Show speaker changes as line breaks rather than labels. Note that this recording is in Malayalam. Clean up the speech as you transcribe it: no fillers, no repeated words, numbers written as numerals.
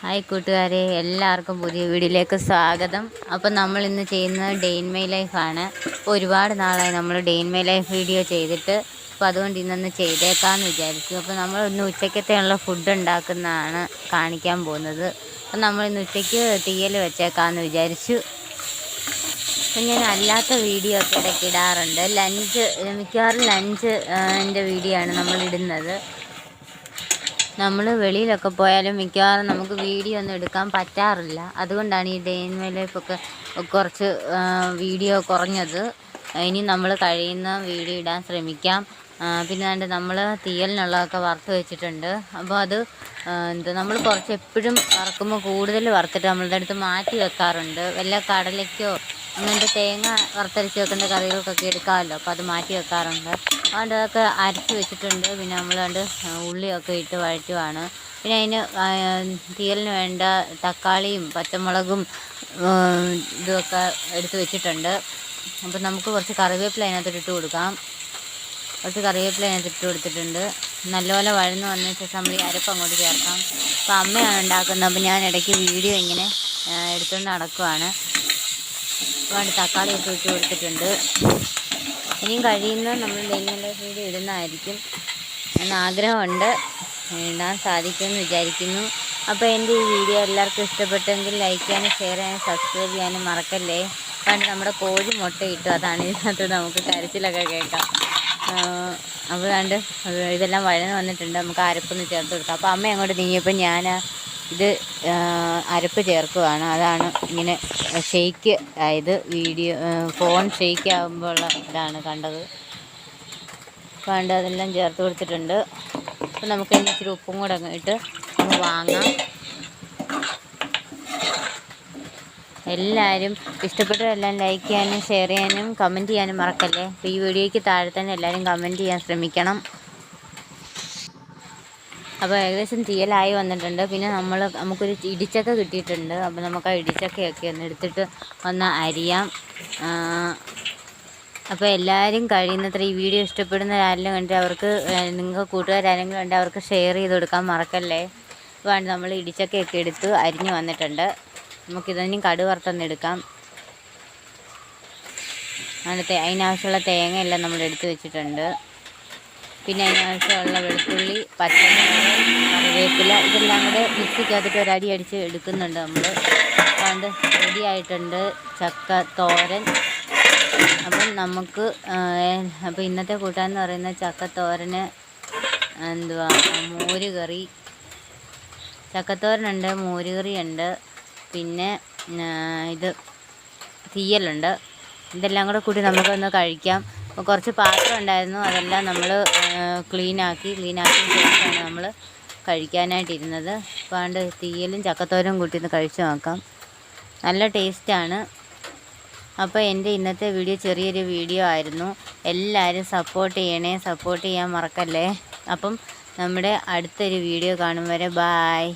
ഹായ് കൂട്ടുകാരെ, എല്ലാവർക്കും പുതിയ വീഡിയോയിലേക്ക് സ്വാഗതം. അപ്പം നമ്മൾ ഇന്ന് ചെയ്യുന്നത് ഡേ ഇൻ മൈ ലൈഫാണ്. അപ്പോൾ ഒരുപാട് നാളായി നമ്മൾ day in my life video ചെയ്തിട്ട്, അപ്പോൾ അതുകൊണ്ട് ഇന്നൊന്ന് ചെയ്തേക്കാമെന്ന് വിചാരിച്ചു. അപ്പോൾ നമ്മൾ ഇന്ന് ഉച്ചക്കത്തെയുള്ള ഫുഡ് ഉണ്ടാക്കുന്നതാണ് കാണിക്കാൻ പോകുന്നത്. അപ്പം നമ്മൾ ഇന്ന് ഉച്ചയ്ക്ക് തീയൽ വെച്ചേക്കാമെന്ന് വിചാരിച്ചു. അപ്പം ഞാൻ അല്ലാത്ത വീഡിയോ ഒക്കെ ഇടയ്ക്ക് ഇടാറുണ്ട്. മിക്കവാറും ലഞ്ചിൻ്റെ വീഡിയോ ആണ് നമ്മൾ ഇടുന്നത്. നമ്മൾ വെളിയിലൊക്കെ പോയാലും മിക്കവാറും നമുക്ക് വീഡിയോ ഒന്നും എടുക്കാൻ പറ്റാറില്ല. അതുകൊണ്ടാണ് ഈ ഡേ ഇൻ മൈ ലൈഫൊക്കെ കുറച്ച് വീഡിയോ കുറഞ്ഞത്. ഇനി നമ്മൾ കഴിയുന്ന വീഡിയോ ഇടാൻ ശ്രമിക്കാം. പിന്നെ നമ്മൾ തീയലിനുള്ളതൊക്കെ വറുത്ത് വെച്ചിട്ടുണ്ട്. അപ്പോൾ അത് നമ്മൾ കുറച്ച് എപ്പോഴും വറുക്കുമ്പോൾ കൂടുതൽ വറുത്തിട്ട് നമ്മളുടെ അടുത്ത് മാറ്റി വെക്കാറുണ്ട്. വല്ല കടലയ്ക്കോ അങ്ങനത്തെ തേങ്ങ വറുത്തരച്ച് വെക്കുന്ന കറികൾക്കൊക്കെ എടുക്കാമല്ലോ, അപ്പോൾ അത് മാറ്റി വെക്കാറുണ്ട്. അതുകൊണ്ട് അതൊക്കെ അരച്ച് വെച്ചിട്ടുണ്ട്. പിന്നെ നമ്മൾ ഉള്ളിയൊക്കെ ഇട്ട് വഴറ്റുവാണ്. പിന്നെ അതിന് തീയലിന് വേണ്ട തക്കാളിയും പച്ചമുളകും ഇതൊക്കെ എടുത്ത് വെച്ചിട്ടുണ്ട്. അപ്പം നമുക്ക് കുറച്ച് കറിവേപ്പില അതിനകത്ത് ഇട്ട് കൊടുക്കാം. കുറച്ച് കറിവേപ്പില അതിനകത്ത് ഇട്ട് കൊടുത്തിട്ടുണ്ട്. നല്ലപോലെ വഴന്ന് വന്ന ശേഷം നമ്മൾ ഈ അരപ്പ് അങ്ങോട്ട് ചേർക്കാം. അപ്പോൾ അമ്മയാണ് ഉണ്ടാക്കുന്നത്. അപ്പോൾ ഞാൻ ഇടയ്ക്ക് വീഡിയോ ഇങ്ങനെ എടുത്തുകൊണ്ട് നടക്കുവാണ്. ഒരുപാട് തക്കാളി ഒക്കെ ഇട്ട് കൊടുത്തിട്ടുണ്ട്. ഇനിയും കഴിയുന്നത് നമ്മൾ day in my life video ഇടുന്നതായിരിക്കും എന്ന് ആഗ്രഹമുണ്ട്. ഇടാൻ സാധിക്കുമെന്ന് വിചാരിക്കുന്നു. അപ്പോൾ എൻ്റെ ഈ വീഡിയോ എല്ലാവർക്കും ഇഷ്ടപ്പെട്ടെങ്കിൽ ലൈക്ക് ചെയ്യാനും ഷെയർ ചെയ്യാനും സബ്സ്ക്രൈബ് ചെയ്യാനും മറക്കല്ലേ. പണ്ട് നമ്മുടെ കോഴി മുട്ടയിട്ടു, അതാണ് ഇതിനകത്ത് നമുക്ക് കരച്ചിലൊക്കെ കേൾക്കാം. അപ്പോൾ ഇതെല്ലാം വഴന്ന് വന്നിട്ടുണ്ട്. നമുക്ക് അരപ്പൊന്ന് ചേർത്ത് കൊടുക്കാം. അപ്പോൾ അമ്മ അങ്ങോട്ട് നീങ്ങിയപ്പോൾ ഞാൻ ഇത് അരപ്പ് ചേർക്കുവാണ്. അതാണ് ഇങ്ങനെ ഷെയ്ക്ക് ആയത്. ഫോൺ ഷെയ്ക്ക് ആകുമ്പോഴുള്ള ഇതാണ് കണ്ടത്. അതെല്ലാം ചേർത്ത് കൊടുത്തിട്ടുണ്ട്. അപ്പോൾ നമുക്ക് ഇച്ചിരി ഉപ്പും കൂടെ ഇട്ട് ഒന്ന് വാങ്ങാം. എല്ലാവരും ഇഷ്ടപ്പെട്ടവരെല്ലാം ലൈക്ക് ചെയ്യാനും ഷെയർ ചെയ്യാനും കമൻറ്റ് ചെയ്യാനും മറക്കല്ലേ. അപ്പോൾ ഈ വീഡിയോയ്ക്ക് താഴെ തന്നെ എല്ലാവരും കമൻറ്റ് ചെയ്യാൻ ശ്രമിക്കണം. അപ്പോൾ ഏകദേശം തീയലായി വന്നിട്ടുണ്ട്. പിന്നെ നമുക്കൊരു ഇടിച്ചക്ക കിട്ടിയിട്ടുണ്ട്. അപ്പോൾ നമുക്ക് ആ ഇടിച്ചക്കയൊക്കെ ഒന്ന് എടുത്തിട്ട് ഒന്ന് അരിയാം. അപ്പോൾ എല്ലാവരും കഴിയുന്നത്ര ഈ വീഡിയോ ഇഷ്ടപ്പെടുന്ന ആരെങ്കിലും കണ്ട് അവർക്ക്, നിങ്ങൾക്ക് കൂട്ടുകാരാരെങ്കിലും കണ്ട് അവർക്ക് ഷെയർ ചെയ്ത് കൊടുക്കാൻ മറക്കല്ലേ. അപ്പോൾ നമ്മൾ ഇടിച്ചക്കയൊക്കെ എടുത്ത് അരിഞ്ഞ് വന്നിട്ടുണ്ട്. നമുക്കിതിനും കടുക് വറുത്തൊന്നെടുക്കാം. അതിനാവശ്യമുള്ള തേങ്ങയെല്ലാം നമ്മൾ എടുത്ത് വെച്ചിട്ടുണ്ട്. പിന്നെ അതിനാവശ്യമുള്ള വെളുത്തുള്ളി, പച്ചമുളക്, കറിവേപ്പില ഇതെല്ലാം കൂടെ മിക്സിക്കകത്തിട്ട് ഒരടി അടിച്ച് എടുക്കുന്നുണ്ട് നമ്മൾ. അതുകൊണ്ട് റെഡി ആയിട്ടുണ്ട് ചക്ക തോരൻ. അപ്പം നമുക്ക് അപ്പോൾ ഇന്നത്തെ കൂട്ടാൻ പറയുന്നത് ചക്കത്തോരന് മോര് കറി, ചക്കത്തോരനുണ്ട്, മോര് കറിയുണ്ട്, പിന്നെ ഇത് തീയലുണ്ട്. ഇതെല്ലാം കൂടെ കൂടി നമുക്കൊന്ന് കഴിക്കാം. അപ്പോൾ കുറച്ച് പാത്രം ഉണ്ടായിരുന്നു, അതെല്ലാം നമ്മൾ ക്ലീനാക്കി ശേഷമാണ് നമ്മൾ കഴിക്കാനായിട്ടിരുന്നത്. അപ്പോൾ തീയലും ചക്കത്തോരനും കൂട്ടി ഒന്ന് കഴിച്ച് നോക്കാം. നല്ല ടേസ്റ്റാണ്. അപ്പോൾ എൻ്റെ ഇന്നത്തെ വീഡിയോ ചെറിയൊരു വീഡിയോ ആയിരുന്നു. എല്ലാവരും സപ്പോർട്ട് ചെയ്യാൻ മറക്കല്ലേ. അപ്പം നമ്മുടെ അടുത്തൊരു വീഡിയോ കാണും വരെ ബായ്.